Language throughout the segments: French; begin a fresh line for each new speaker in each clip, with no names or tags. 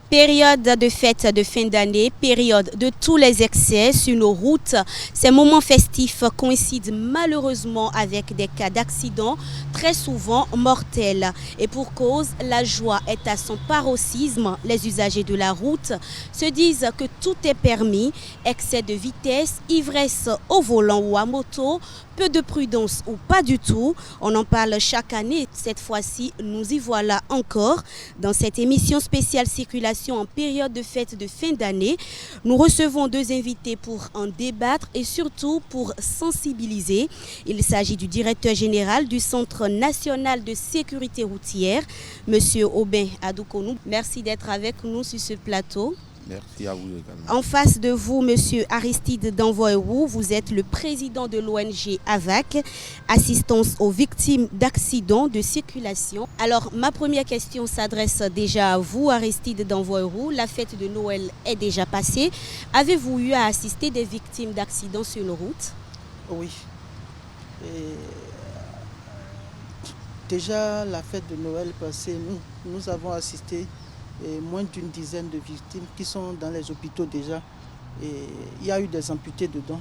Période de fête de fin d'année, période de tous les excès sur nos routes. Ces moments festifs coïncident malheureusement avec des cas d'accidents très souvent mortels. Et pour cause, la joie est à son paroxysme. Les usagers de la route se disent que tout est permis, excès de vitesse, ivresse au volant ou à moto, peu de prudence ou pas du tout. On en parle chaque année. Cette fois-ci, nous y voilà encore. Dans cette émission spéciale circulation en période de fête de fin d'année, nous recevons deux invités pour en débattre et surtout pour sensibiliser. Il s'agit du directeur général du Centre national de sécurité routière, M. Aubin Adoukonou. Merci d'être avec nous sur ce plateau.
Merci à vous également.
En face de vous, Monsieur Aristide Danvoerou, vous êtes le président de l'ONG AVAC, Assistance aux victimes d'accidents de circulation. Alors, ma première question s'adresse déjà à vous, Aristide Danvoerou. La fête de Noël est déjà passée. Avez-vous eu à assister des victimes d'accidents sur nos routes?
Oui. Déjà, la fête de Noël passée, nous avons assisté moins d'une dizaine de victimes qui sont dans les hôpitaux déjà. Et il y a eu des amputés dedans.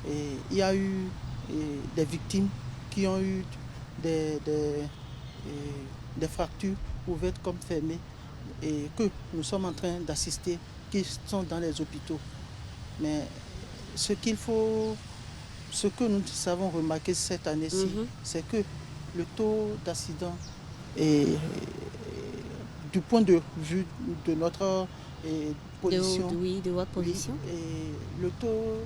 Et il y a eu des victimes qui ont eu des fractures ouvertes comme fermées et que nous sommes en train d'assister, qui sont dans les hôpitaux. Mais ce que nous avons remarqué cette année-ci, c'est que le taux d'accident est du point de vue de notre position,
de votre position.
Et le taux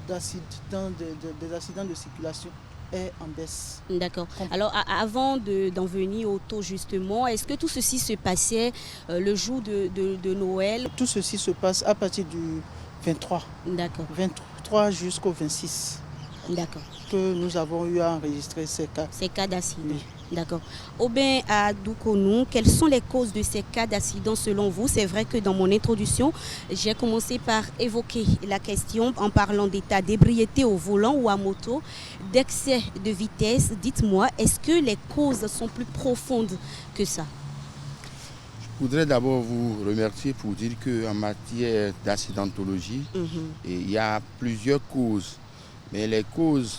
des accidents de circulation est en baisse.
D'accord. Alors, avant d'en venir au taux justement, est-ce que tout ceci se passait le jour de Noël?
Tout ceci se passe à partir du 23.
D'accord.
23 jusqu'au 26.
D'accord.
Que nous avons eu à enregistrer ces cas.
Ces cas d'accident.
Oui.
D'accord. Aubin Adoukonou, quelles sont les causes de ces cas d'accident selon vous? C'est vrai que dans mon introduction, j'ai commencé par évoquer la question en parlant d'état d'ébriété au volant ou à moto, d'excès de vitesse. Dites-moi, est-ce que les causes sont plus profondes que ça?
Je voudrais d'abord vous remercier pour dire qu'en matière d'accidentologie, il y a plusieurs causes. Mais les causes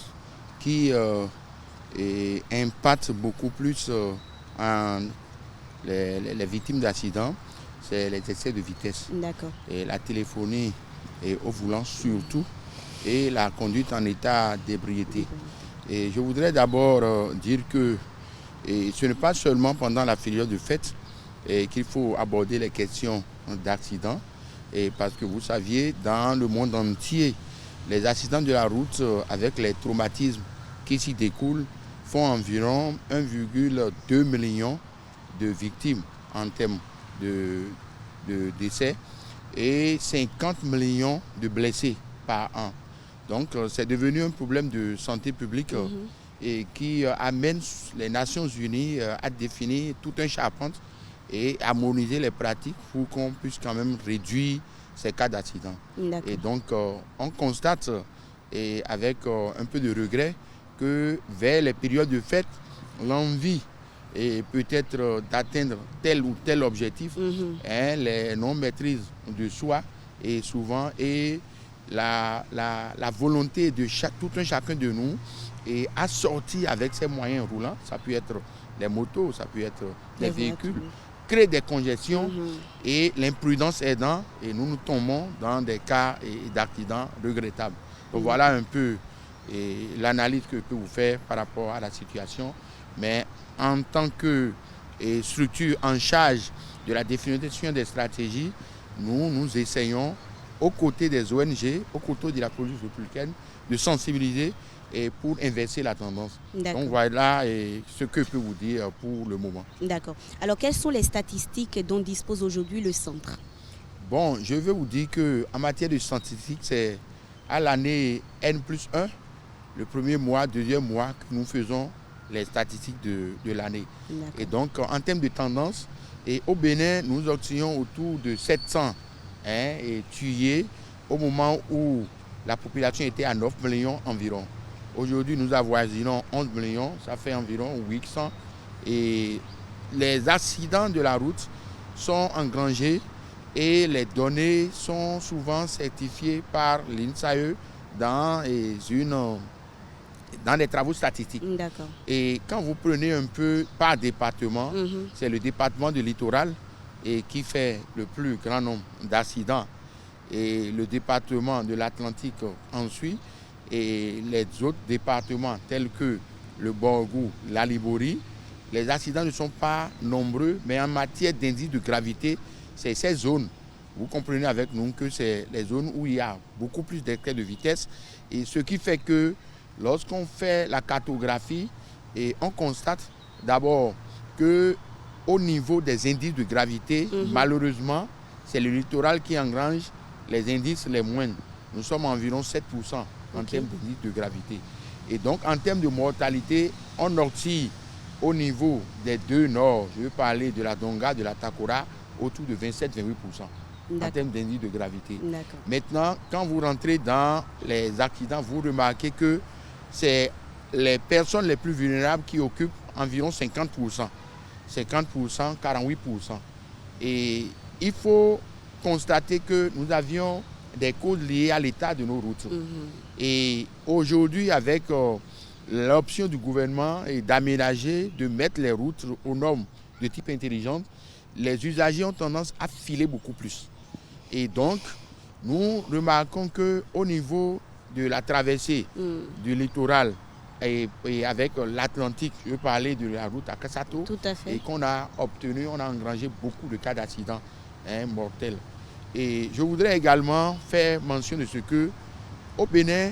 qui impactent beaucoup plus les victimes d'accidents, c'est les excès de vitesse.
D'accord.
Et la téléphonie et au volant surtout, et la conduite en état d'ébriété. Et je voudrais d'abord dire que ce n'est pas seulement pendant la période de fête qu'il faut aborder les questions d'accidents, parce que vous saviez, dans le monde entier, les accidents de la route avec les traumatismes qui s'y découlent font environ 1,2 million de victimes en termes de décès et 50 millions de blessés par an. Donc c'est devenu un problème de santé publique et qui amène les Nations Unies à définir tout un charpente et harmoniser les pratiques pour qu'on puisse quand même réduire ces cas d'accident. Et donc, on constate, et avec un peu de regret, que vers les périodes de fête, l'envie est peut-être d'atteindre tel ou tel objectif, les non-maîtrises de soi, et souvent, et la volonté de tout un chacun de nous est assortie avec ces moyens roulants. Ça peut être les motos, ça peut être les véhicules. Crée des congestions et l'imprudence aidant, et nous tombons dans des cas d'accidents regrettables. Donc voilà un peu l'analyse que je peux vous faire par rapport à la situation. Mais en tant que structure en charge de la définition des stratégies, nous essayons, aux côtés des ONG, aux côtés de la police républicaine, de sensibiliser et pour inverser la tendance. Donc voilà ce que je peux vous dire pour le moment.
D'accord. Alors quelles sont les statistiques dont dispose aujourd'hui le centre?
Bon, je vais vous dire qu'en matière de statistiques, c'est à l'année N+1, le premier mois, deuxième mois, que nous faisons les statistiques de l'année. Et donc en termes de tendance, au Bénin, nous obtenions autour de 700 tués au moment où la population était à 9 millions environ. Aujourd'hui, nous avoisinons 11 millions, ça fait environ 800. Et les accidents de la route sont engrangés et les données sont souvent certifiées par l'INSAE dans des travaux statistiques.
D'accord.
Et quand vous prenez un peu par département, c'est le département du littoral et qui fait le plus grand nombre d'accidents. Et le département de l'Atlantique ensuite, et les autres départements tels que le Borgou, la Liborie, les accidents ne sont pas nombreux, mais en matière d'indice de gravité, c'est ces zones. Vous comprenez avec nous que c'est les zones où il y a beaucoup plus d'excès de vitesse. Et ce qui fait que lorsqu'on fait la cartographie, et on constate d'abord qu'au niveau des indices de gravité, malheureusement, c'est le littoral qui engrange les indices les moindres. Nous sommes environ 7% en termes d'indice de gravité. Et donc, en termes de mortalité, on oscille au niveau des deux nord, je veux parler de la Donga, de la Takora, autour de 27-28% en termes d'indice de gravité. Maintenant, quand vous rentrez dans les accidents, vous remarquez que c'est les personnes les plus vulnérables qui occupent environ 50%. 50%, 48%. Et il faut constater que nous avions des causes liées à l'état de nos routes. Et aujourd'hui, avec l'option du gouvernement est d'aménager, de mettre les routes aux normes de type intelligente, les usagers ont tendance à filer beaucoup plus. Et donc, nous remarquons qu'au niveau de la traversée du littoral et avec l'Atlantique, je veux parler de la route à Kassato, et qu'on a obtenu, on a engrangé beaucoup de cas d'accidents mortels. Et je voudrais également faire mention de ce que, au Bénin,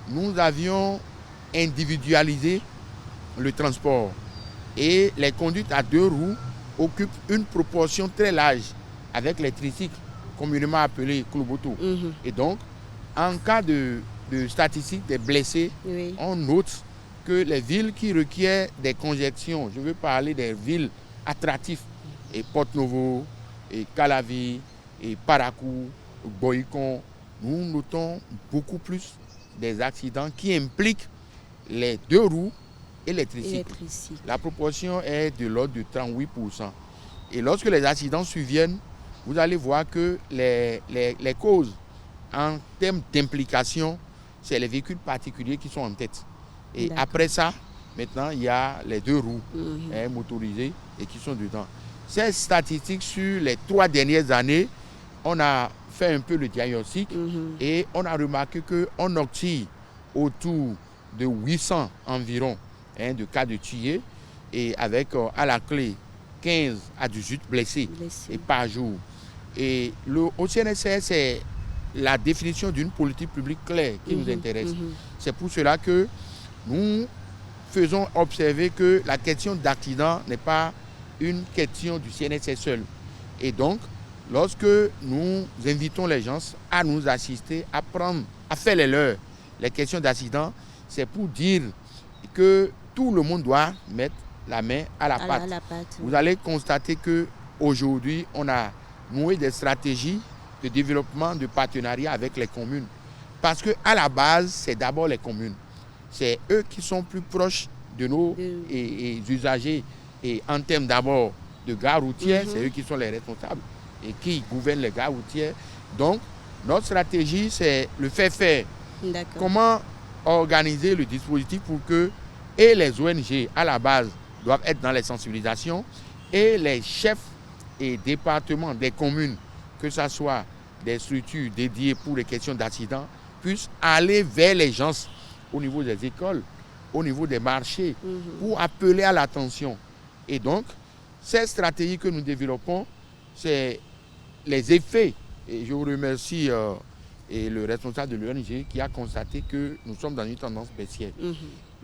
nous avions individualisé le transport. Et les conduites à deux roues occupent une proportion très large avec les tricycles, communément appelés Kloboto. Et donc, en cas de statistiques des blessés, on note que les villes qui requièrent des congestions, je veux parler des villes attractives, et Porto-Novo, et Calavi, et Parakou, Boycon, nous notons beaucoup plus des accidents qui impliquent les deux roues et les tricycles. La proportion est de l'ordre de 38%. Et lorsque les accidents surviennent, vous allez voir que les causes en termes d'implication, c'est les véhicules particuliers qui sont en tête. Et après ça, maintenant, il y a les deux roues motorisées et qui sont dedans. Ces statistiques sur les 3 dernières années, on a fait un peu le diagnostic et on a remarqué qu'on oscille autour de 800 environ de cas de tués et avec à la clé 15 à 18 blessés. Et par jour. Et au CNSS, c'est la définition d'une politique publique claire qui nous intéresse. C'est pour cela que nous faisons observer que la question d'accident n'est pas une question du CNSS seul. Et donc, lorsque nous invitons les gens à nous assister, à faire les leurs, les questions d'accident, c'est pour dire que tout le monde doit mettre la main à la pâte. Vous allez constater qu'aujourd'hui, on a noué des stratégies de développement, de partenariat avec les communes. Parce qu'à la base, c'est d'abord les communes. C'est eux qui sont plus proches de nos usagers. Et en termes d'abord de gares routières, c'est eux qui sont les responsables et qui gouvernent les gares routières. Donc, notre stratégie, c'est le faire. Comment organiser le dispositif pour que et les ONG, à la base, doivent être dans les sensibilisations et les chefs et départements des communes, que ce soit des structures dédiées pour les questions d'accident, puissent aller vers les gens au niveau des écoles, au niveau des marchés, pour appeler à l'attention. Et donc, ces stratégies que nous développons, c'est les effets. Et je vous remercie et le responsable de l'ONG qui a constaté que nous sommes dans une tendance baissière.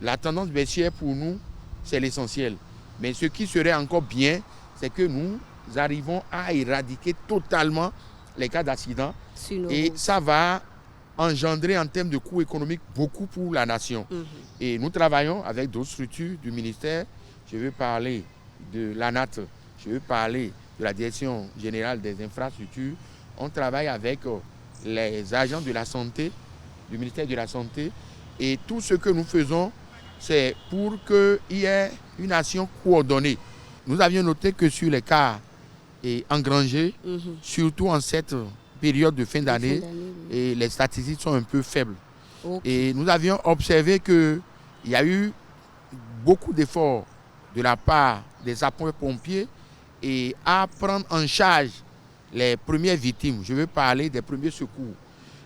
La tendance baissière pour nous, c'est l'essentiel. Mais ce qui serait encore bien, c'est que nous arrivons à éradiquer totalement les cas d'accident. Et ça va engendrer en termes de coûts économiques beaucoup pour la nation. Et nous travaillons avec d'autres structures du ministère. Je veux parler de l'ANAT, je veux parler de la Direction générale des infrastructures. On travaille avec les agents de la santé, du ministère de la Santé. Et tout ce que nous faisons, c'est pour qu'il y ait une action coordonnée. Nous avions noté que sur les cas engrangé, surtout en cette période de fin d'année,
oui.
et les statistiques sont un peu faibles.
Okay.
Et nous avions observé qu'il y a eu beaucoup d'efforts de la part des sapeurs-pompiers et à prendre en charge les premières victimes. Je veux parler des premiers secours.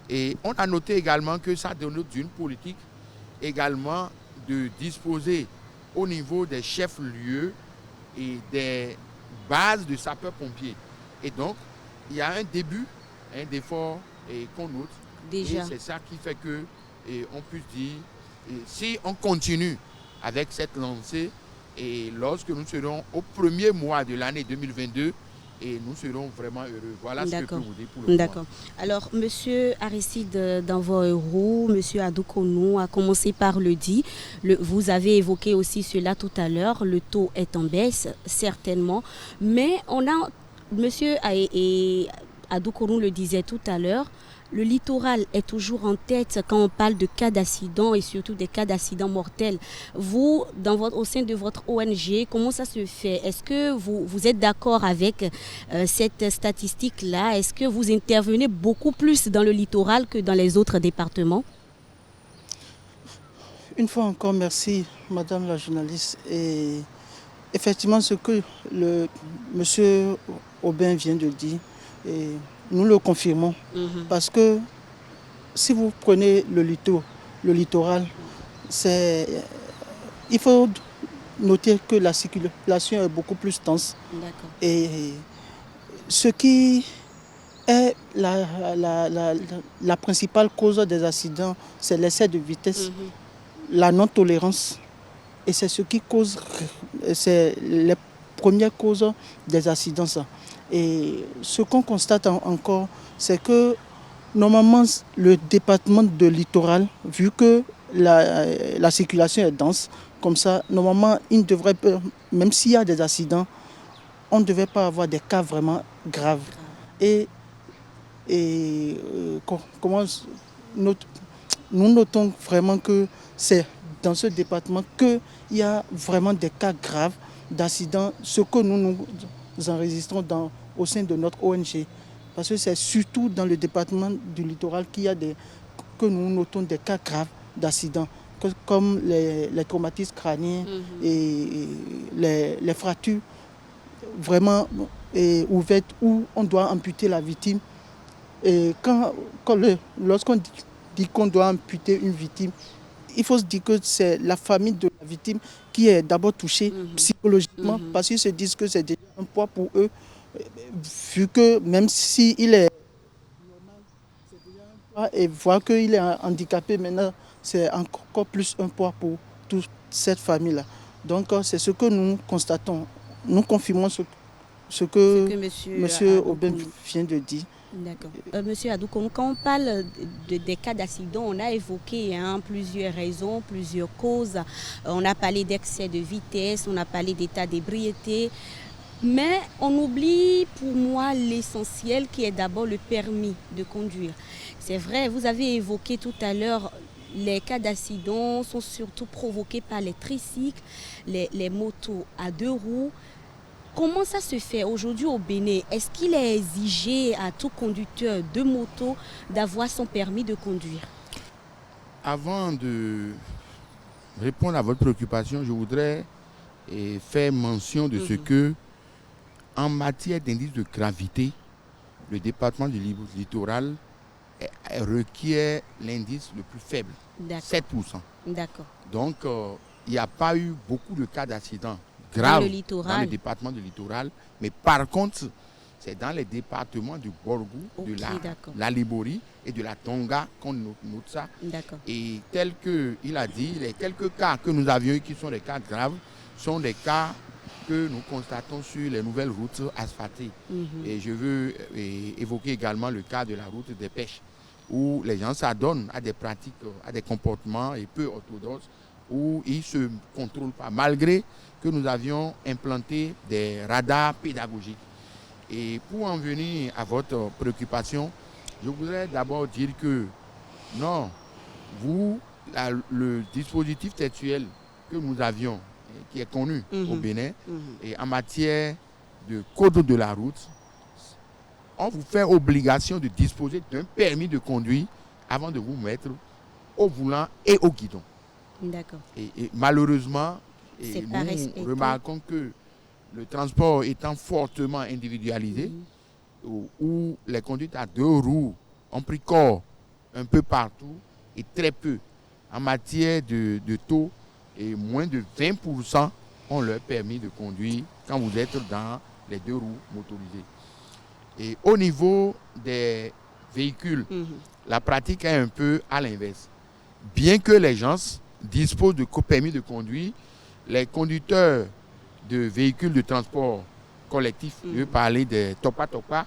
Et on a noté également que ça dénote d'une politique également de disposer au niveau des chefs-lieux et des bases de sapeurs-pompiers. Et donc, il y a un début d'effort qu'on note.
Déjà.
Et c'est ça qui fait que on puisse dire, si on continue avec cette lancée, et lorsque nous serons au premier mois de l'année 2022, et nous serons vraiment heureux. Voilà ce que je peux vous dire pour le moment.
D'accord. Alors, M. Aristide Danvo-Héroux, M. Adoukonou a commencé par le dire. Vous avez évoqué aussi cela tout à l'heure. Le taux est en baisse, certainement. Mais on a, M. Adoukonou le disait tout à l'heure, le littoral est toujours en tête quand on parle de cas d'accidents et surtout des cas d'accidents mortels. Vous, au sein de votre ONG, comment ça se fait? Est-ce que vous êtes d'accord avec cette statistique-là? Est-ce que vous intervenez beaucoup plus dans le littoral que dans les autres départements?
Une fois encore, merci Madame la journaliste. Et effectivement, ce que le monsieur Aubin vient de dire, et nous le confirmons. Parce que si vous prenez le littoral, il faut noter que la circulation est beaucoup plus dense. Et ce qui est la principale cause des accidents, c'est l'excès de vitesse, la non-tolérance. Et c'est ce qui cause, c'est les premières causes des accidents. Ça. Et ce qu'on constate encore, c'est que normalement, le département de littoral, vu que la circulation est dense, comme ça, normalement, il ne devrait pas, même s'il y a des accidents, on ne devait pas avoir des cas vraiment graves. Comment nous notons vraiment que c'est dans ce département qu'il y a vraiment des cas graves d'accidents, ce que nous enregistrons au sein de notre ONG. Parce que c'est surtout dans le département du littoral qu'il y a que nous notons des cas graves d'accidents, comme les traumatismes crâniens et les fractures vraiment ouvertes où on doit amputer la victime. Et lorsqu'on dit qu'on doit amputer une victime, il faut se dire que c'est la famille de la victime qui est d'abord touchée psychologiquement parce qu'ils se disent que c'est déjà un poids pour eux, vu que même s'il est normal, c'est déjà un poids, et voir qu'il est handicapé maintenant, c'est encore plus un poids pour toute cette famille-là. Donc c'est ce que nous constatons. Nous confirmons ce que M. Aubin vient de dire.
D'accord. Monsieur Adoukonou, quand on parle des cas d'accident, on a évoqué plusieurs raisons, plusieurs causes. On a parlé d'excès de vitesse, on a parlé d'état d'ébriété. Mais on oublie pour moi l'essentiel qui est d'abord le permis de conduire. C'est vrai, vous avez évoqué tout à l'heure, les cas d'accident sont surtout provoqués par les tricycles, les motos à 2 roues. Comment ça se fait aujourd'hui au Bénin? Est-ce qu'il est exigé à tout conducteur de moto d'avoir son permis de conduire?
Avant de répondre à votre préoccupation, je voudrais faire mention de ce que, en matière d'indice de gravité, le département du littoral requiert l'indice le plus faible, 7%.
D'accord.
Donc, il n'y a pas eu beaucoup de cas d'accidents grave
dans
le département du littoral, mais par contre, c'est dans les départements du Borgou, de la Libori et de la Tonga qu'on note ça. Et tel qu'il a dit, les quelques cas que nous avions eu qui sont des cas graves sont des cas que nous constatons sur les nouvelles routes asphaltées. Et je veux évoquer également le cas de la route des pêches, où les gens s'adonnent à des pratiques, à des comportements peu orthodoxes, où ils ne se contrôlent pas, malgré que nous avions implanté des radars pédagogiques. Et pour en venir à votre préoccupation, je voudrais d'abord dire que non, le dispositif textuel que nous avions, qui est connu au Bénin, et en matière du code de la route, on vous fait obligation de disposer d'un permis de conduire avant de vous mettre au volant et au guidon.
D'accord.
Et malheureusement,
nous
remarquons que le transport étant fortement individualisé, où les conduites à 2 roues ont pris corps un peu partout et très peu en matière de taux, et moins de 20% ont leur permis de conduire quand vous êtes dans les 2 roues motorisées. Et au niveau des véhicules, la pratique est un peu à l'inverse. Bien que les gens disposent de permis de conduire, les conducteurs de véhicules de transport collectif, je veux parler des topa-topa,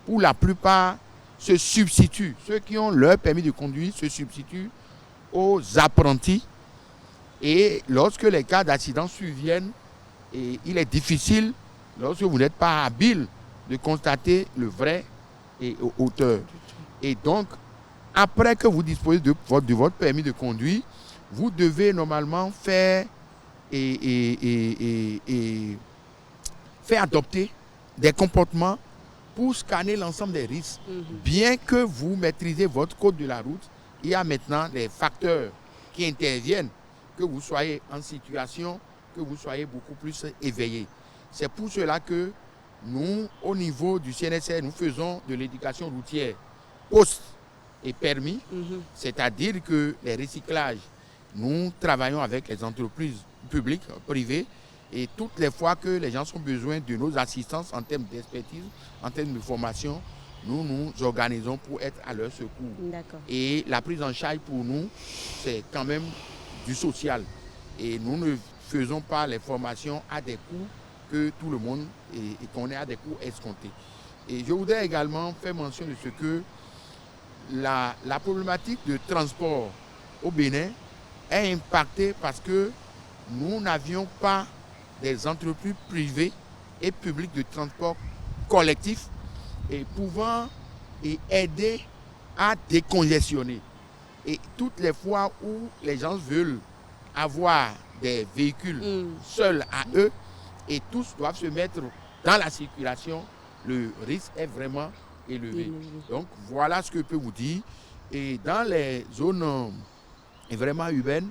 pour la plupart se substituent. Ceux qui ont leur permis de conduire se substituent aux apprentis. Et lorsque les cas d'accident surviennent, il est difficile, lorsque vous n'êtes pas habile, de constater le vrai auteur. Et donc, après que vous disposez de votre permis de conduire, vous devez normalement faire adopter des comportements pour scanner l'ensemble des risques. Bien que vous maîtrisez votre code de la route, il y a maintenant des facteurs qui interviennent, que vous soyez en situation, que vous soyez beaucoup plus éveillé. C'est pour cela que nous, au niveau du CNSR, nous faisons de l'éducation routière post et permis, c'est-à-dire que les recyclages, nous travaillons avec les entreprises publiques, privées, et toutes les fois que les gens ont besoin de nos assistances en termes d'expertise, en termes de formation, nous nous organisons pour être à leur secours. Et la prise en charge pour nous, c'est quand même du social. Et nous ne faisons pas les formations à des coûts que tout le monde connaît, à des coûts escomptés. Et je voudrais également faire mention de ce que la problématique de transport au Bénin est impactée parce que nous n'avions pas des entreprises privées et publiques de transport collectif et pouvant aider à décongestionner. Et toutes les fois où les gens veulent avoir des véhicules seuls à eux et tous doivent se mettre dans la circulation, le risque est vraiment élevé. Donc voilà ce que je peux vous dire. Et dans les zones vraiment urbaines,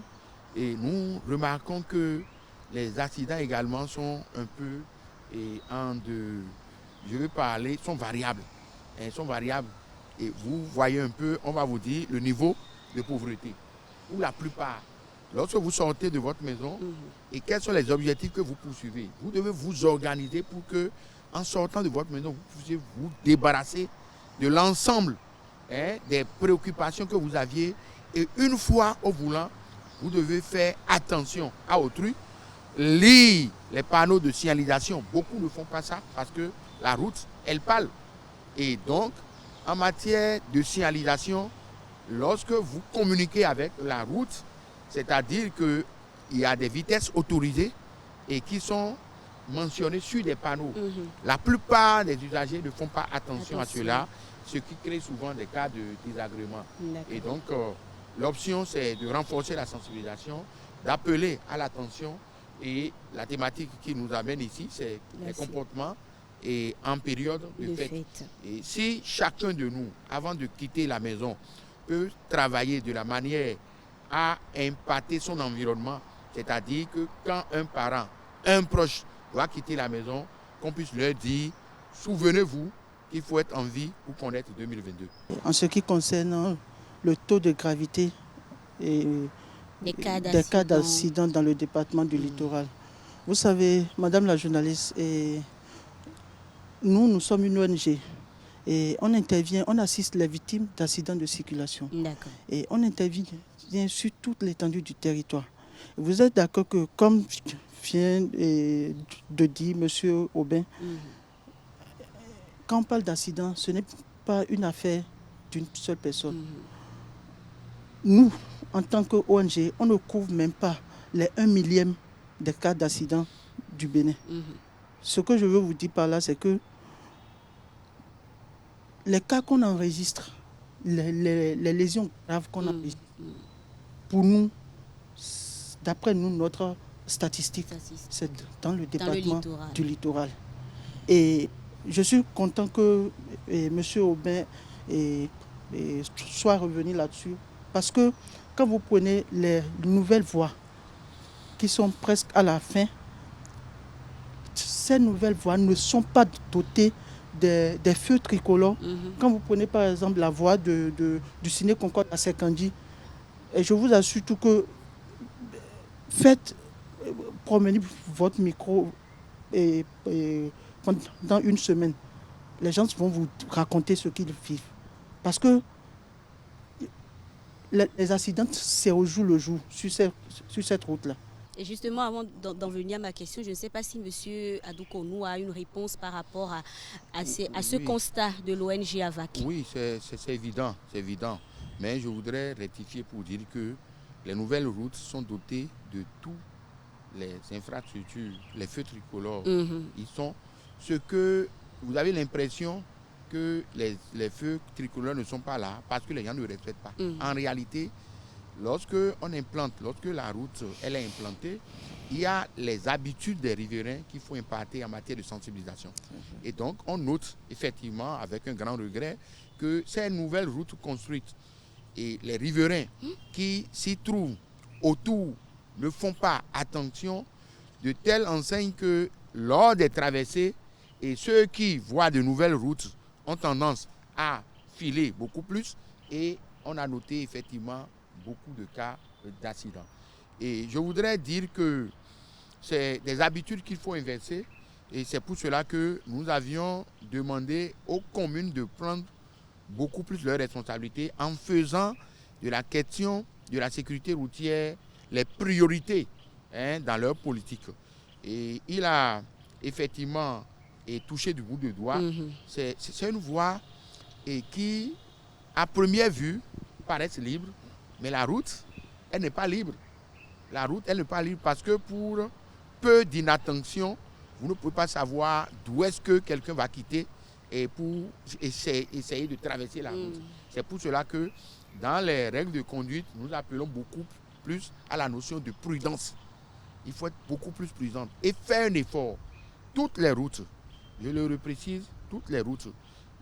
et nous remarquons que les accidents également sont un peu sont variables. Ils sont variables. Et vous voyez un peu, on va vous dire, le niveau de pauvreté. Pour la plupart, lorsque vous sortez de votre maison, et quels sont les objectifs que vous poursuivez, vous devez vous organiser pour que, en sortant de votre maison, vous puissiez vous débarrasser de l'ensemble des préoccupations que vous aviez. Et une fois au volant, vous devez faire attention à autrui. Lire les panneaux de signalisation. Beaucoup ne font pas ça parce que la route, elle parle. Et donc, en matière de signalisation, lorsque vous communiquez avec la route, c'est-à-dire qu'il y a des vitesses autorisées et qui sont mentionnées sur des panneaux. La plupart des usagers ne font pas attention à cela, ce qui crée souvent des cas de désagrément. Et donc, l'option, c'est de renforcer la sensibilisation, d'appeler à l'attention. Et la thématique qui nous amène ici, c'est les comportements en période de fête. Et si chacun de nous, avant de quitter la maison, peut travailler de la manière à impacter son environnement, c'est-à-dire que quand un parent, un proche doit quitter la maison, qu'on puisse leur dire, souvenez-vous qu'il faut être en vie pour connaître 2022.
En ce qui concerne le taux de gravité et des cas d'accident dans le département du littoral. Vous savez, madame la journaliste, nous sommes une ONG et on assiste les victimes d'accidents de circulation. Et on intervient sur toute l'étendue du territoire. Vous êtes d'accord que, comme vient de dire M. Aubin, quand on parle d'accident, ce n'est pas une affaire d'une seule personne. Nous, en tant qu'ONG, on ne couvre même pas les 1 millième des cas d'accident du Bénin. Ce que je veux vous dire par là, c'est que les cas qu'on enregistre, les lésions graves qu'on enregistre, pour nous, d'après nous, notre statistique, c'est dans le département du littoral. Et je suis content que M. Aubin soit revenu là-dessus. Parce que quand vous prenez les nouvelles voies qui sont presque à la fin, ces nouvelles voies ne sont pas dotées des feux tricolores. Quand vous prenez par exemple la voie du Ciné Concorde à Sekandji, et je vous assure tout que promenez votre micro pendant une semaine. Les gens vont vous raconter ce qu'ils vivent. Parce que les accidents, c'est au jour le jour sur cette route-là.
Et justement, avant d'en venir à ma question, je ne sais pas si M. Adou-Konou a une réponse par rapport à ce constat de l'ONG AVAC.
Oui, c'est évident, c'est évident. Mais je voudrais rectifier pour dire que les nouvelles routes sont dotées de tous les infrastructures, les feux tricolores. Ils sont ce que vous avez l'impression que les feux tricolores ne sont pas là parce que les gens ne respectent pas. En réalité, lorsque la route elle est implantée, il y a les habitudes des riverains qu'il faut imparter en matière de sensibilisation. Et donc, on note effectivement, avec un grand regret, que ces nouvelles routes construites et les riverains qui s'y trouvent autour ne font pas attention, de telle enseigne que lors des traversées, et ceux qui voient de nouvelles routes ont tendance à filer beaucoup plus, et on a noté effectivement beaucoup de cas d'accidents. Et je voudrais dire que c'est des habitudes qu'il faut inverser, et c'est pour cela que nous avions demandé aux communes de prendre beaucoup plus leurs responsabilités en faisant de la question de la sécurité routière les priorités dans leur politique. Et il a effectivement touché du bout de doigt. C'est une voie qui, à première vue, paraît libre, mais la route, elle n'est pas libre. La route, elle n'est pas libre parce que pour peu d'inattention, vous ne pouvez pas savoir d'où est-ce que quelqu'un va quitter et pour essayer de traverser la route. C'est pour cela que dans les règles de conduite, nous appelons beaucoup plus à la notion de prudence. Il faut être beaucoup plus prudent et faire un effort. Toutes les routes, je le reprécise, toutes les routes,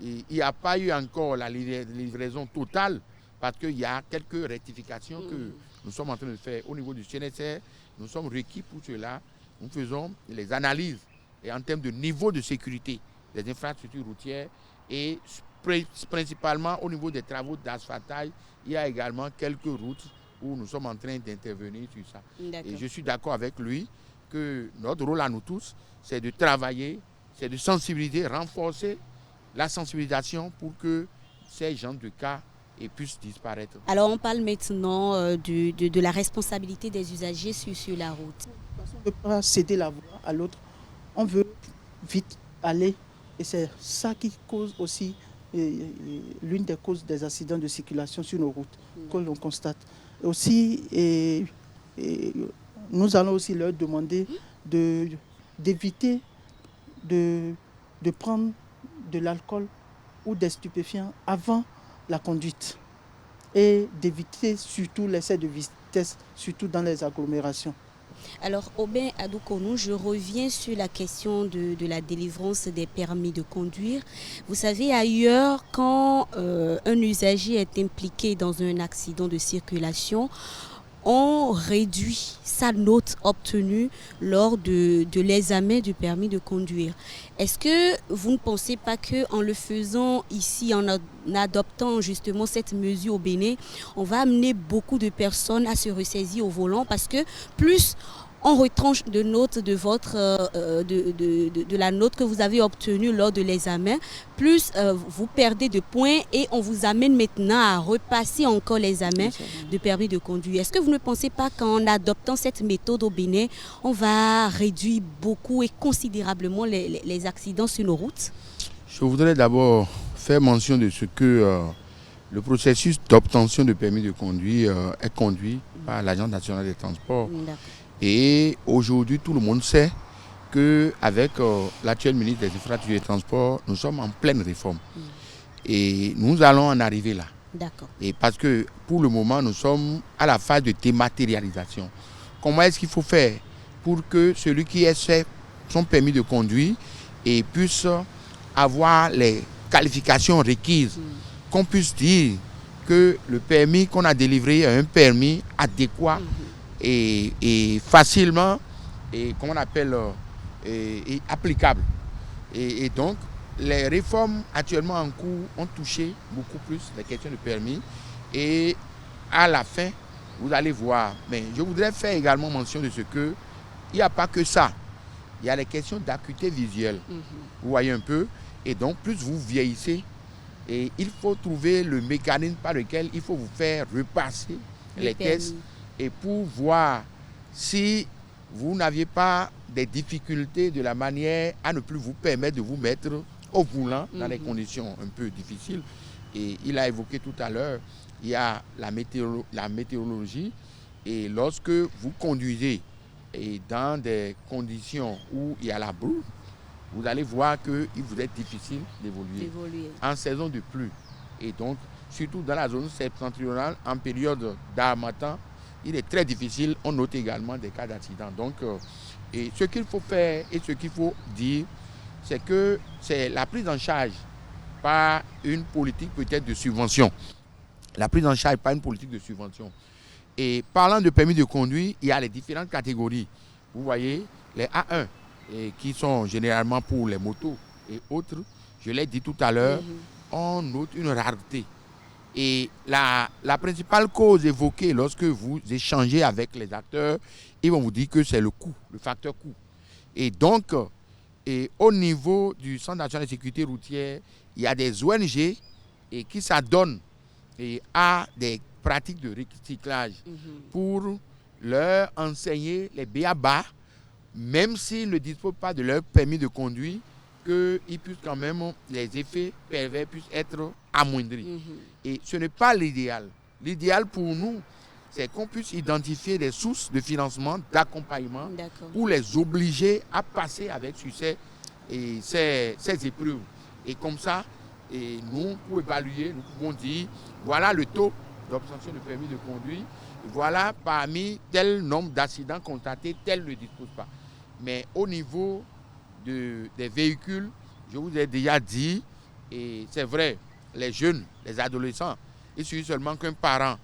il n'y a pas eu encore la livraison totale parce qu'il y a quelques rectifications que nous sommes en train de faire au niveau du CNSR. Nous sommes requis pour cela. Nous faisons les analyses et en termes de niveau de sécurité des infrastructures routières et principalement au niveau des travaux d'asphaltage, il y a également quelques routes où nous sommes en train d'intervenir sur ça. Et je suis d'accord avec lui que notre rôle à nous tous, c'est de travailler, c'est de sensibiliser, renforcer la sensibilisation pour que ces genres de cas puissent disparaître.
Alors on parle maintenant de la responsabilité des usagers sur la route.
On ne peut pas céder la voie à l'autre. On veut vite aller et c'est ça qui cause aussi l'une des causes des accidents de circulation sur nos routes que l'on constate. Aussi, nous allons aussi leur demander d'éviter de prendre de l'alcool ou des stupéfiants avant la conduite et d'éviter surtout l'excès de vitesse, surtout dans les agglomérations.
Alors, Aubin Adou-Konou, je reviens sur la question de la délivrance des permis de conduire. Vous savez, ailleurs, quand un usager est impliqué dans un accident de circulation, on réduit sa note obtenue lors de l'examen du permis de conduire. Est-ce que vous ne pensez pas qu'en le faisant ici, en adoptant justement cette mesure au Bénin, on va amener beaucoup de personnes à se ressaisir au volant parce que plus on retranche de notes de la note que vous avez obtenue lors de l'examen, plus vous perdez de points et on vous amène maintenant à repasser encore l'examen de permis de conduire. Est-ce que vous ne pensez pas qu'en adoptant cette méthode au Bénin, on va réduire beaucoup et considérablement les accidents sur nos routes?
Je voudrais d'abord faire mention de ce que le processus d'obtention de permis de conduire est conduit par l'Agence nationale des transports. Et aujourd'hui, tout le monde sait qu'avec l'actuel ministre des Infrastructures et des Transports, nous sommes en pleine réforme. Et nous allons en arriver là.
D'accord.
Et parce que pour le moment, nous sommes à la phase de dématérialisation. Comment est-ce qu'il faut faire pour que celui qui ait son permis de conduire et puissent avoir les qualifications requises, qu'on puisse dire que le permis qu'on a délivré est un permis adéquat et facilement, et qu'on appelle et applicable. Et donc, les réformes actuellement en cours ont touché beaucoup plus les questions de permis. Et à la fin, vous allez voir. Mais je voudrais faire également mention de ce que il n'y a pas que ça. Il y a les questions d'acuité visuelle. Vous voyez un peu. Et donc, plus vous vieillissez, et il faut trouver le mécanisme par lequel il faut vous faire repasser les tests et pour voir si vous n'aviez pas des difficultés de la manière à ne plus vous permettre de vous mettre au volant dans des conditions un peu difficiles. Et il a évoqué tout à l'heure, il y a la météorologie. Et lorsque vous conduisez et dans des conditions où il y a la boue, vous allez voir qu'il vous est difficile d'évoluer en saison de pluie. Et donc, surtout dans la zone septentrionale, en période d'harmattan, il est très difficile. On note également des cas d'accident. Donc, et ce qu'il faut faire et ce qu'il faut dire, c'est que c'est la prise en charge par une politique peut-être de subvention. La prise en charge par une politique de subvention. Et parlant de permis de conduire, il y a les différentes catégories. Vous voyez, les A1, qui sont généralement pour les motos et autres, je l'ai dit tout à l'heure, on note une rareté. Et la principale cause évoquée lorsque vous échangez avec les acteurs, ils vont vous dire que c'est le coût, le facteur coût. Et donc, au niveau du Centre national de sécurité routière, il y a des ONG qui s'adonnent à des pratiques de recyclage pour leur enseigner les b.a.-ba, même s'ils ne disposent pas de leur permis de conduire, qu'ils puissent quand même, les effets pervers puissent être amoindris. Et ce n'est pas l'idéal. L'idéal pour nous, c'est qu'on puisse identifier des sources de financement, d'accompagnement, pour les obliger à passer avec succès ces épreuves. Et comme ça, nous, pour évaluer, nous pouvons dire, voilà le taux d'obtention de permis de conduire, voilà parmi tel nombre d'accidents constatés, tel ne dispose pas. Mais au niveau des véhicules, je vous ai déjà dit, et c'est vrai, les jeunes, les adolescents, il suffit seulement qu'un parent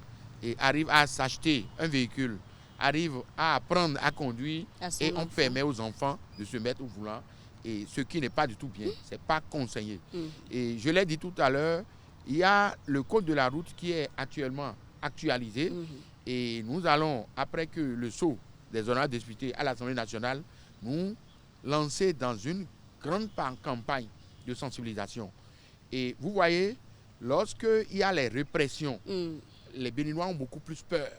arrive à s'acheter un véhicule, arrive à apprendre à conduire et on permet aux enfants de se mettre au volant. Et ce qui n'est pas du tout bien, ce n'est pas conseillé. Et je l'ai dit tout à l'heure, il y a le code de la route qui est actuellement actualisé et nous allons, après que le sceau des honorables députés à l'Assemblée nationale, nous lancer dans une grande campagne de sensibilisation. Et vous voyez, lorsqu'il y a les répressions, les Béninois ont beaucoup plus peur.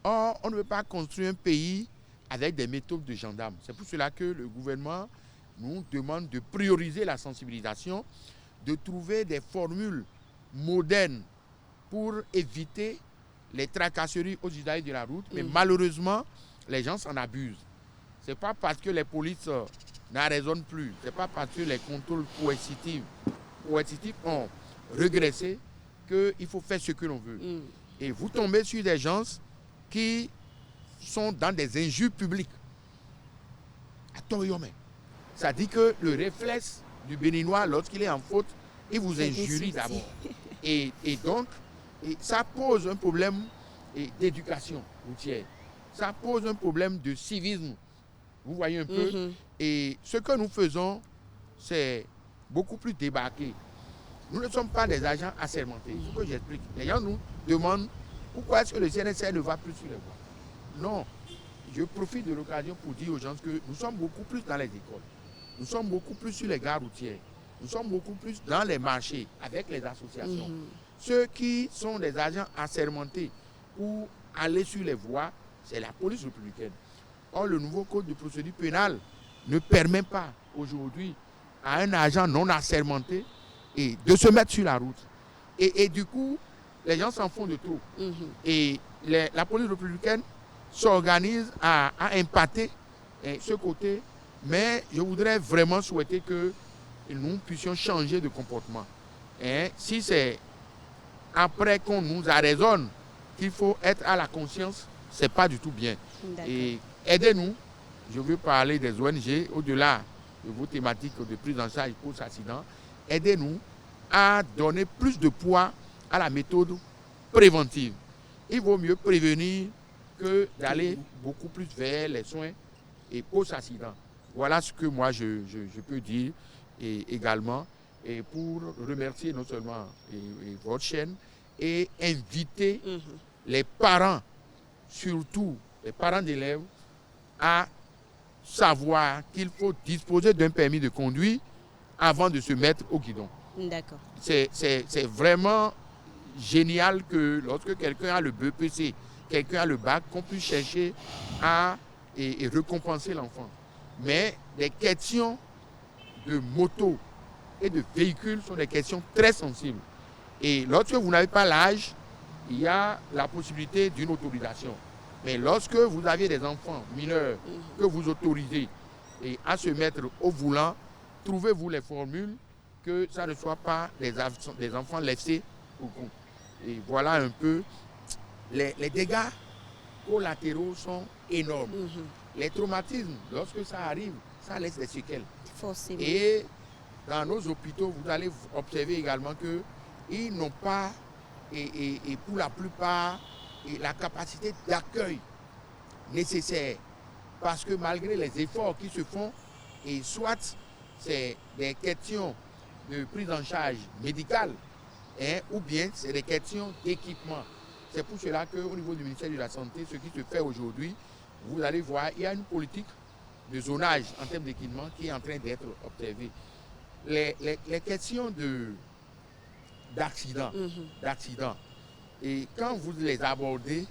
Or, on ne veut pas construire un pays avec des méthodes de gendarmes. C'est pour cela que le gouvernement nous demande de prioriser la sensibilisation, de trouver des formules modernes pour éviter les tracasseries aux usagers de la route. Mais malheureusement, les gens s'en abusent. Ce n'est pas parce que les polices n'arraisonnent plus, ce n'est pas parce que les contrôles coercitifs ont régressé qu'il faut faire ce que l'on veut. Et vous tombez sur des gens qui sont dans des injures publiques. Ça dit que le réflexe du Béninois, lorsqu'il est en faute, il vous injurie d'abord. Et donc, ça pose un problème d'éducation routière. Ça pose un problème de civisme. Vous voyez un peu. Et ce que nous faisons, c'est beaucoup plus débarqué. Nous ne sommes pas des agents assermentés. Il faut que j'explique. Les gens nous demandent pourquoi est-ce que le CNSR ne va plus sur les voies. Non. Je profite de l'occasion pour dire aux gens que nous sommes beaucoup plus dans les écoles. Nous sommes beaucoup plus sur les gares routières. Nous sommes beaucoup plus dans les marchés avec les associations. Ceux qui sont des agents assermentés pour aller sur les voies, c'est la police républicaine. Or, le nouveau code de procédure pénale ne permet pas aujourd'hui à un agent non assermenté de se mettre sur la route. Et du coup, les gens s'en font de trop. Et la police républicaine s'organise à impacter ce côté. Mais je voudrais vraiment souhaiter que nous puissions changer de comportement. Si c'est après qu'on nous arraisonne qu'il faut être à la conscience, ce n'est pas du tout bien. Et aidez-nous. Je veux parler des ONG au-delà vos thématiques de prise en charge post-accident, aidez-nous à donner plus de poids à la méthode préventive. Il vaut mieux prévenir que d'aller beaucoup plus vers les soins et post-accident. Voilà ce que moi je peux dire et également et pour remercier non seulement votre chaîne et inviter les parents, surtout les parents d'élèves, à savoir qu'il faut disposer d'un permis de conduire avant de se mettre au guidon.
D'accord.
C'est vraiment génial que lorsque quelqu'un a le BEPC, quelqu'un a le bac, qu'on puisse chercher à et récompenser l'enfant. Mais les questions de moto et de véhicules sont des questions très sensibles. Et lorsque vous n'avez pas l'âge, il y a la possibilité d'une autorisation. Mais lorsque vous avez des enfants mineurs que vous autorisez à se mettre au volant, trouvez-vous les formules que ça ne soit pas des enfants laissés au compte. Et voilà un peu, les dégâts collatéraux sont énormes. Les traumatismes, lorsque ça arrive, ça laisse des séquelles.
Forcément.
Et dans nos hôpitaux, vous allez observer également qu'ils n'ont pas, et pour la plupart, la capacité d'accueil nécessaire. Parce que malgré les efforts qui se font, et soit c'est des questions de prise en charge médicale, ou bien c'est des questions d'équipement. C'est pour cela qu'au niveau du ministère de la Santé, ce qui se fait aujourd'hui, vous allez voir, il y a une politique de zonage en termes d'équipement qui est en train d'être observée. Les questions d'accident, et quand vous les abordez,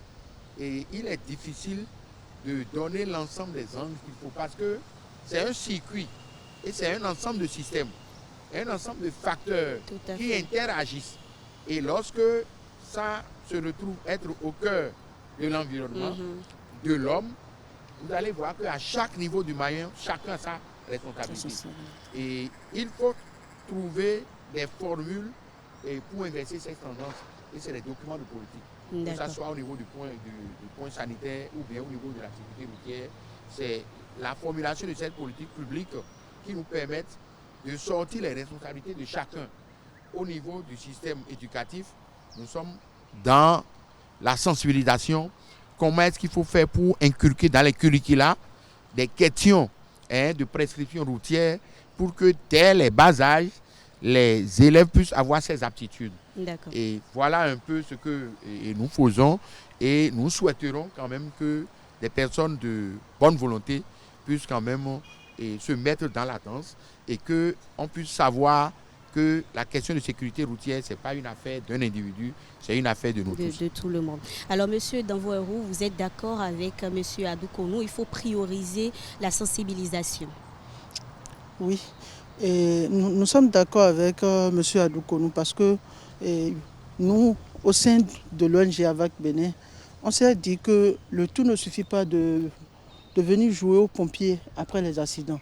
il est difficile de donner l'ensemble des angles qu'il faut parce que c'est un circuit et c'est un ensemble de systèmes, un ensemble de facteurs qui interagissent. Et lorsque ça se retrouve être au cœur de l'environnement, de l'homme, vous allez voir qu'à chaque niveau du maillon, chacun a sa responsabilité. Et il faut trouver des formules pour inverser cette tendance. Et c'est les documents de politique. Que ce soit au niveau du point sanitaire ou bien au niveau de la sécurité routière. C'est la formulation de cette politique publique qui nous permet de sortir les responsabilités de chacun. Au niveau du système éducatif, nous sommes dans la sensibilisation. Comment est-ce qu'il faut faire pour inculquer dans les curricula des questions de prescription routière pour que dès les bas âges, les élèves puissent avoir ces aptitudes. Et voilà un peu ce que nous faisons et nous souhaiterons quand même que des personnes de bonne volonté puissent quand même se mettre dans la danse et qu'on puisse savoir que la question de sécurité routière, ce n'est pas une affaire d'un individu, c'est une affaire de nous tous.
De tout le monde. Alors, monsieur Danvoerou, vous êtes d'accord avec monsieur Adoukonou, il faut prioriser la sensibilisation.
Oui, et nous sommes d'accord avec monsieur Adoukonou parce que nous, au sein de l'ONG AVAC Bénin, on s'est dit que le tout ne suffit pas de venir jouer aux pompiers après les accidents.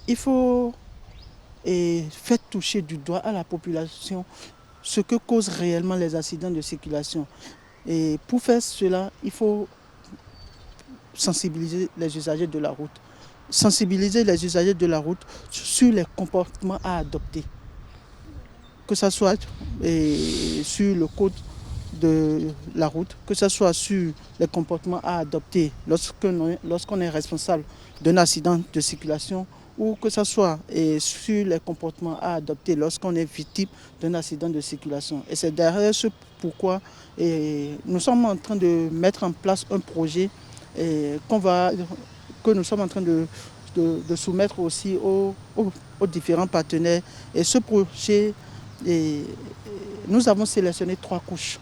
Il faut faire toucher du doigt à la population ce que causent réellement les accidents de circulation. Et pour faire cela, il faut sensibiliser les usagers de la route. Sensibiliser les usagers de la route sur les comportements à adopter. Que ce soit sur le code de la route, que ce soit sur les comportements à adopter lorsqu'on est responsable d'un accident de circulation ou que ce soit sur les comportements à adopter lorsqu'on est victime d'un accident de circulation. Et c'est derrière ce pourquoi nous sommes en train de mettre en place un projet que nous sommes en train de soumettre aussi aux différents partenaires. Et ce projet, nous avons sélectionné 3 couches.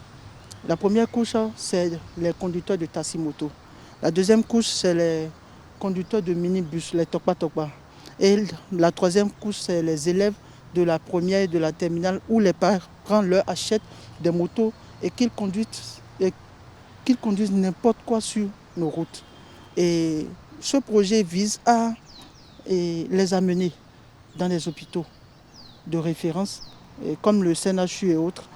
La première couche, c'est les conducteurs de taxi-moto. La deuxième couche, c'est les conducteurs de minibus, les tokpa-tokpa. Et la troisième couche, c'est les élèves de la première et de la terminale où les parents leur achètent des motos et qu'ils conduisent n'importe quoi sur nos routes. Et ce projet vise à les amener dans les hôpitaux de référence, comme le CNHU et autres.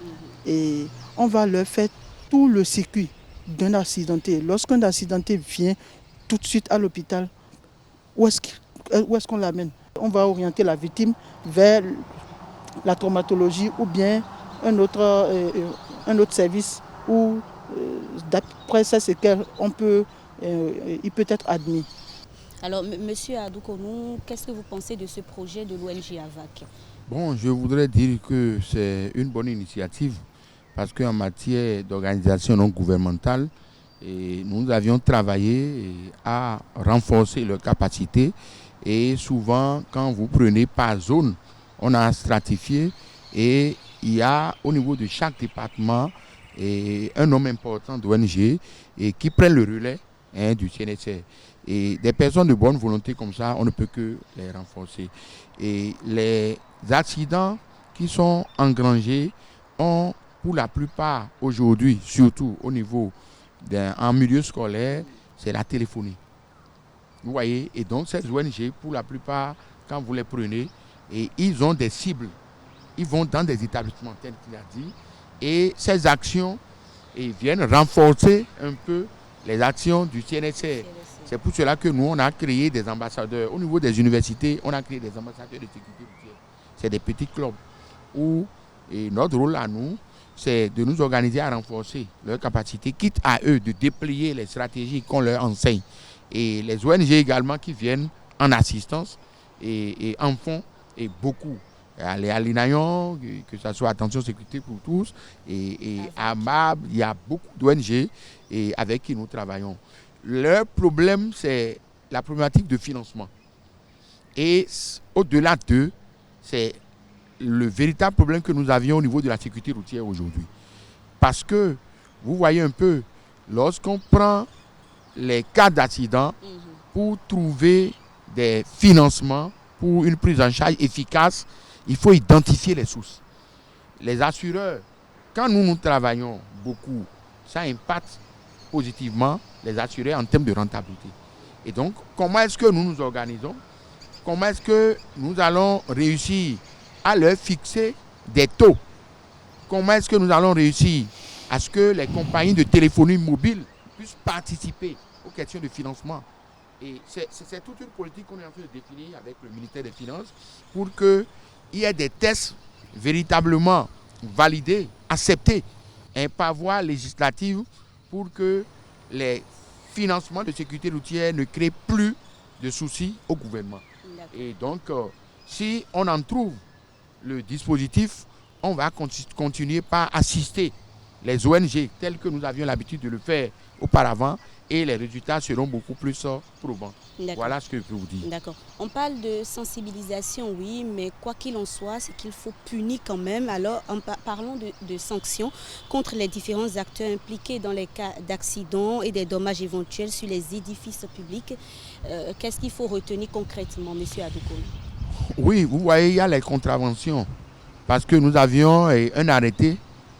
Et on va leur faire tout le circuit d'un accidenté. Lorsqu'un accidenté vient tout de suite à l'hôpital, où est-ce qu'on l'amène? on va orienter la victime vers la traumatologie ou bien un autre service où, d'après ça, c'est il peut être admis.
Alors, Monsieur Adoukonou, qu'est-ce que vous pensez de ce projet de l'ONG AVAC?
Bon, je voudrais dire que c'est une bonne initiative parce qu'en matière d'organisation non gouvernementale, nous avions travaillé à renforcer leurs capacités et souvent, quand vous prenez par zone, on a stratifié et il y a au niveau de chaque département un nombre important d'ONG qui prennent le relais du CNSR. Et des personnes de bonne volonté comme ça, on ne peut que les renforcer. Et les accidents qui sont engrangés ont, pour la plupart aujourd'hui, surtout au niveau en milieu scolaire, c'est la téléphonie. Vous voyez, et donc ces ONG, pour la plupart, quand vous les prenez, et ils ont des cibles. Ils vont dans des établissements tels qu'il a dit, et ces actions viennent renforcer un peu les actions du CNSR. C'est pour cela que nous, on a créé des ambassadeurs. Au niveau des universités, on a créé des ambassadeurs de sécurité routière. C'est des petits clubs où notre rôle à nous, c'est de nous organiser à renforcer leurs capacités, quitte à eux de déplier les stratégies qu'on leur enseigne. Et les ONG également qui viennent en assistance et en font beaucoup. Les Alinayon, que ce soit Attention Sécurité pour tous, et AMAB, il y a beaucoup d'ONG avec qui nous travaillons. Leur problème, c'est la problématique de financement. Et au-delà d'eux, c'est le véritable problème que nous avions au niveau de la sécurité routière aujourd'hui. Parce que, vous voyez un peu, lorsqu'on prend les cas d'accident pour trouver des financements pour une prise en charge efficace, il faut identifier les sources. Les assureurs, quand nous travaillons beaucoup, ça impacte positivement les assurés en termes de rentabilité. Et donc, comment est-ce que nous nous organisons? Comment est-ce que nous allons réussir à leur fixer des taux? Comment est-ce que nous allons réussir à ce que les compagnies de téléphonie mobile puissent participer aux questions de financement? Et c'est toute une politique qu'on est en train de définir avec le ministère des Finances pour qu'il y ait des tests véritablement validés, acceptés, par voie législative pour que les financements de sécurité routière ne créent plus de soucis au gouvernement. Et donc, si on en trouve le dispositif, on va continuer par assister les ONG telles que nous avions l'habitude de le faire auparavant et les résultats seront beaucoup plus probants. Voilà ce que je peux vous dire.
D'accord. On parle de sensibilisation, oui, mais quoi qu'il en soit, c'est qu'il faut punir quand même. Alors, parlons de sanctions contre les différents acteurs impliqués dans les cas d'accidents et des dommages éventuels sur les édifices publics. Qu'est-ce qu'il faut retenir concrètement, M. Adoukonou?
Oui, vous voyez, il y a les contraventions. Parce que nous avions un arrêté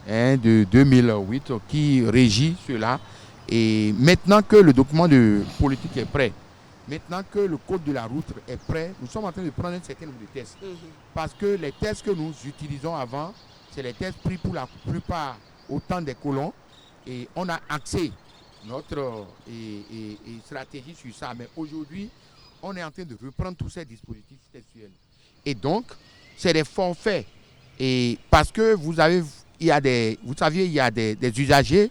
de 2008 qui régit cela. Et maintenant que le document de politique est prêt, maintenant que le code de la route est prêt, nous sommes en train de prendre un certain nombre de tests. Parce que les tests que nous utilisons avant, c'est les tests pris pour la plupart au temps des colons. Et on a axé notre stratégie sur ça. Mais aujourd'hui, on est en train de reprendre tous ces dispositifs textuels. Et donc, c'est des forfaits. Et parce que vous saviez, il y a des usagers.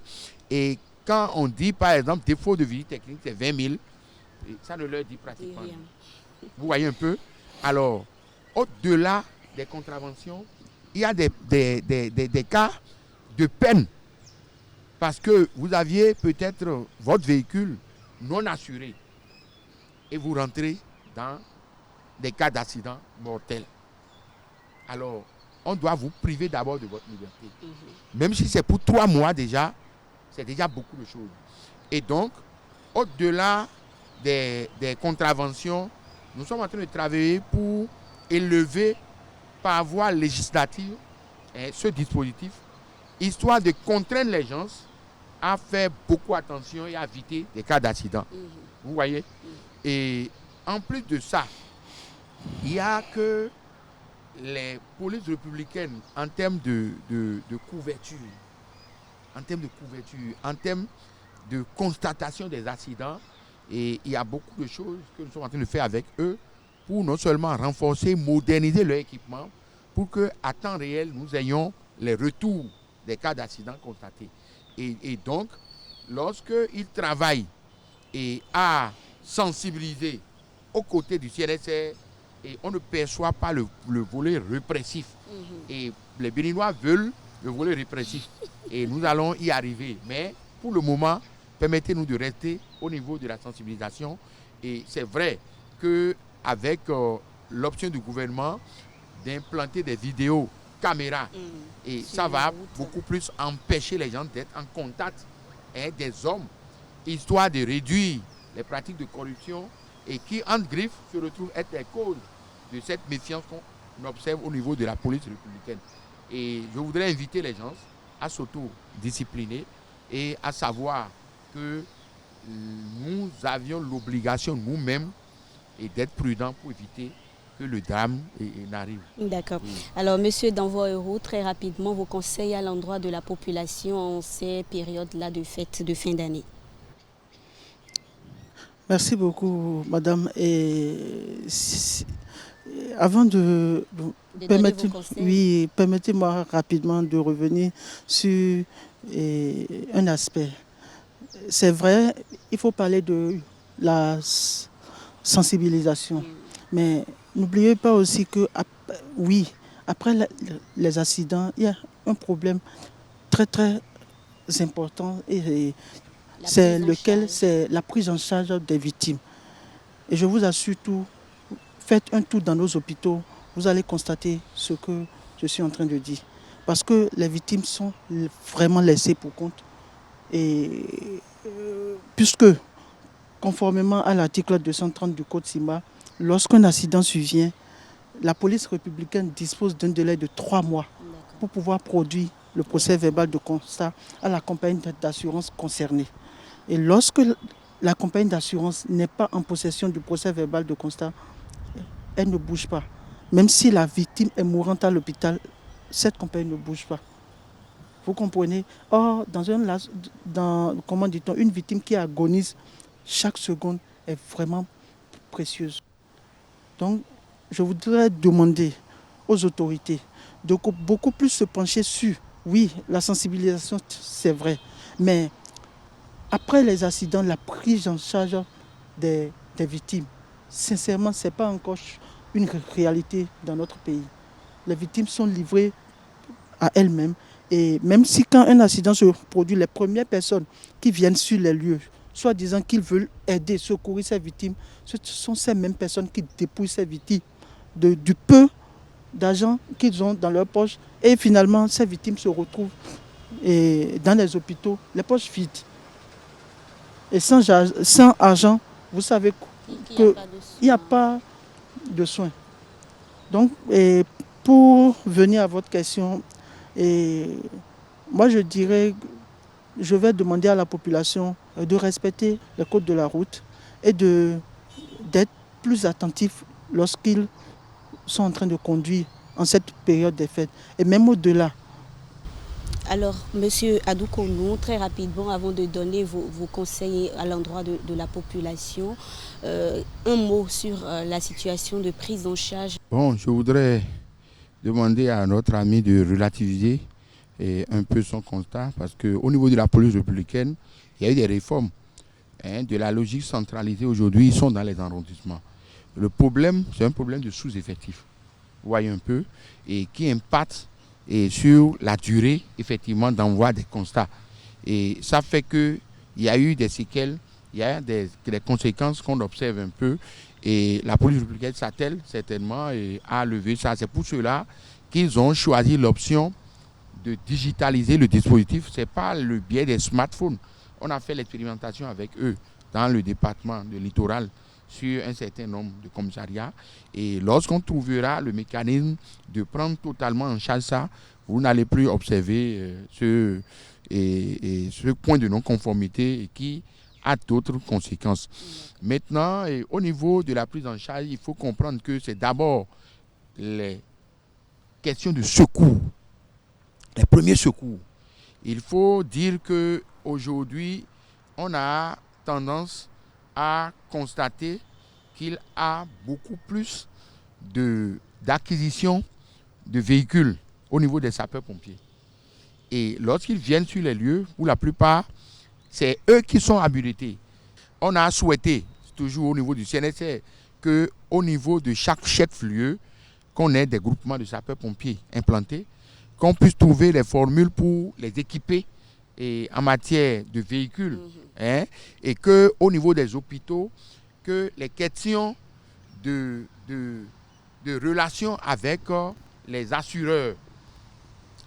Et quand on dit, par exemple, défaut de visite technique, c'est 20 000, ça ne leur dit pratiquement rien. Vous voyez un peu? Alors, au-delà des contraventions, il y a des cas de peine. Parce que vous aviez peut-être votre véhicule non assuré et vous rentrez dans des cas d'accident mortels. Alors, on doit vous priver d'abord de votre liberté. Même si c'est pour 3 mois déjà, c'est déjà beaucoup de choses. Et donc, au-delà des contraventions, nous sommes en train de travailler pour élever par voie législative ce dispositif, histoire de contraindre les gens à faire beaucoup attention et à éviter des cas d'accident. Vous voyez? Et en plus de ça, il n'y a que les polices républicaines en termes de couverture, en termes de constatation des accidents, et il y a beaucoup de choses que nous sommes en train de faire avec eux pour non seulement renforcer, moderniser leur équipement, pour qu'à temps réel, nous ayons les retours des cas d'accident constatés. Et donc, lorsqu'ils travaillent et à sensibiliser aux côtés du CNSR, et on ne perçoit pas le volet répressif. Et les Béninois veulent le volet répressif. Et nous allons y arriver. Mais pour le moment, permettez-nous de rester au niveau de la sensibilisation. Et c'est vrai qu'avec l'option du gouvernement d'implanter des vidéos caméras, et ça va beaucoup plus empêcher les gens d'être en contact des hommes, histoire de réduire les pratiques de corruption et qui, en griffe, se retrouvent être les causes de cette méfiance qu'on observe au niveau de la police républicaine. Et je voudrais inviter les gens à s'auto-discipliner et à savoir que nous avions l'obligation nous-mêmes d'être prudents pour éviter que le drame n'arrive.
D'accord.
Oui.
Alors, Monsieur Danvo-Héroux, très rapidement, vos conseils à l'endroit de la population en ces périodes-là de fête de fin d'année.
Merci beaucoup, madame. Avant de permettez-moi rapidement de revenir sur un aspect. C'est vrai, il faut parler de la sensibilisation. Mais n'oubliez pas aussi que, après les accidents, il y a un problème très, très important et c'est la prise en charge des victimes. Et je vous assure faites un tour dans nos hôpitaux, vous allez constater ce que je suis en train de dire. Parce que les victimes sont vraiment laissées pour compte. Et puisque, conformément à l'article 230 du Code CIMA, lorsqu'un accident survient, la police républicaine dispose d'un délai de 3 mois pour pouvoir produire le procès verbal de constat à la compagnie d'assurance concernée. Et lorsque la compagnie d'assurance n'est pas en possession du procès verbal de constat, elle ne bouge pas. Même si la victime est mourante à l'hôpital, cette compagnie ne bouge pas. Vous comprenez? Or, une victime qui agonise, chaque seconde est vraiment précieuse. Donc, je voudrais demander aux autorités de beaucoup plus se pencher sur, oui, la sensibilisation, c'est vrai, mais après les accidents, la prise en charge des victimes, sincèrement, ce n'est pas encore une réalité dans notre pays. Les victimes sont livrées à elles-mêmes. Et même si quand un accident se produit, les premières personnes qui viennent sur les lieux, soit disant qu'ils veulent aider, secourir ces victimes, ce sont ces mêmes personnes qui dépouillent ces victimes du peu d'argent qu'ils ont dans leur poche. Et finalement, ces victimes se retrouvent dans les hôpitaux, les poches vides. Et sans argent, vous savez qu'il n'y a pas de soins. Donc, pour venir à votre question, moi je dirais, je vais demander à la population de respecter les codes de la route et d'être plus attentifs lorsqu'ils sont en train de conduire en cette période des fêtes. Et même au-delà.
Alors, Monsieur Adoukonou, très rapidement, avant de donner vos conseils à l'endroit de la population, un mot sur la situation de prise en charge.
Bon, je voudrais demander à notre ami de relativiser un peu son constat, parce qu'au niveau de la police républicaine, il y a eu des réformes. De la logique centralisée aujourd'hui, ils sont dans les arrondissements. Le problème, c'est un problème de sous-effectif, vous voyez un peu, et qui impacte sur la durée, effectivement, d'envoi des constats. Et ça fait qu'il y a eu des séquelles, il y a des conséquences qu'on observe un peu. Et la police républicaine s'attelle certainement à lever ça. C'est pour cela qu'ils ont choisi l'option de digitaliser le dispositif. Ce n'est pas le biais des smartphones. On a fait l'expérimentation avec eux dans le département de Littoral sur un certain nombre de commissariats. Et lorsqu'on trouvera le mécanisme de prendre totalement en charge ça, vous n'allez plus observer ce point de non-conformité qui a d'autres conséquences. Maintenant, au niveau de la prise en charge, il faut comprendre que c'est d'abord les questions de secours, les premiers secours. Il faut dire qu'aujourd'hui, on a tendance à constater qu'il a beaucoup plus d'acquisition de véhicules au niveau des sapeurs-pompiers. Et lorsqu'ils viennent sur les lieux, pour la plupart, c'est eux qui sont habilités. On a souhaité, toujours au niveau du CNSR, qu'au niveau de chaque chef-lieu, qu'on ait des groupements de sapeurs-pompiers implantés, qu'on puisse trouver les formules pour les équiper et en matière de véhicules, et qu'au niveau des hôpitaux, que les questions de relations avec les assureurs,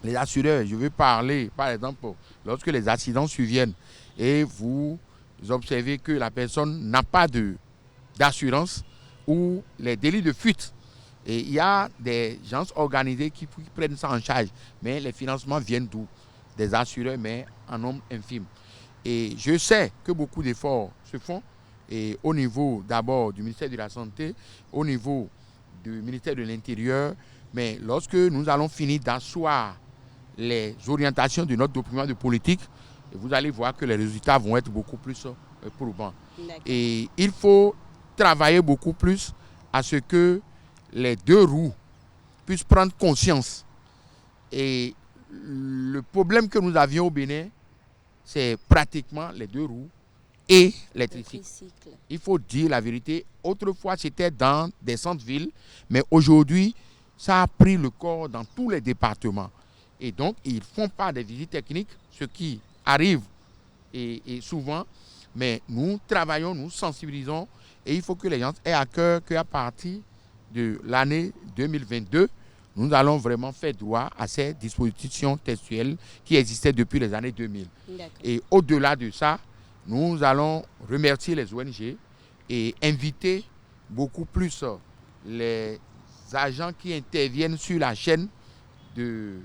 je veux parler, par exemple, lorsque les accidents surviennent et vous observez que la personne n'a pas d'assurance ou les délits de fuite. Et il y a des gens organisés qui prennent ça en charge, mais les financements viennent d'où? Des assureurs, mais en nombre infime. Et je sais que beaucoup d'efforts se font, et au niveau d'abord du ministère de la Santé, au niveau du ministère de l'Intérieur, mais lorsque nous allons finir d'asseoir les orientations de notre document de politique, vous allez voir que les résultats vont être beaucoup plus probants. Et il faut travailler beaucoup plus à ce que les deux roues puissent prendre conscience. Et le problème que nous avions au Bénin, c'est pratiquement les deux roues et les tricycles. Il faut dire la vérité. Autrefois, c'était dans des centres-villes, mais aujourd'hui, ça a pris le corps dans tous les départements. Et donc, ils ne font pas des visites techniques, ce qui arrive et souvent, mais nous travaillons, nous sensibilisons, et il faut que les gens aient à cœur qu'à partir de l'année 2022, nous allons vraiment faire droit à ces dispositions textuelles qui existaient depuis les années 2000. Et au-delà de ça, nous allons remercier les ONG et inviter beaucoup plus les agents qui interviennent sur la chaîne de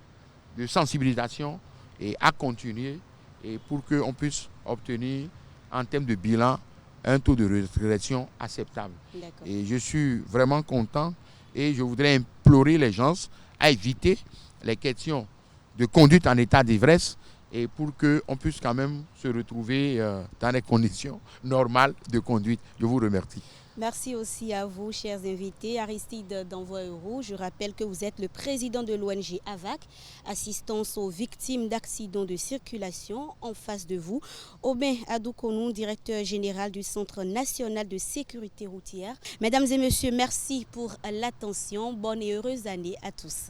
sensibilisation et à continuer et pour qu'on puisse obtenir en termes de bilan un taux de régression acceptable. Et je suis vraiment content et je voudrais implorer les gens à éviter les questions de conduite en état d'ivresse et pour qu'on puisse quand même se retrouver dans les conditions normales de conduite. Je vous remercie.
Merci aussi à vous, chers invités. Aristide d'Envoi-Euro, je rappelle que vous êtes le président de l'ONG AVAC, assistance aux victimes d'accidents de circulation. En face de vous, Aubin Adoukonou, directeur général du Centre national de sécurité routière. Mesdames et messieurs, merci pour l'attention. Bonne et heureuse année à tous.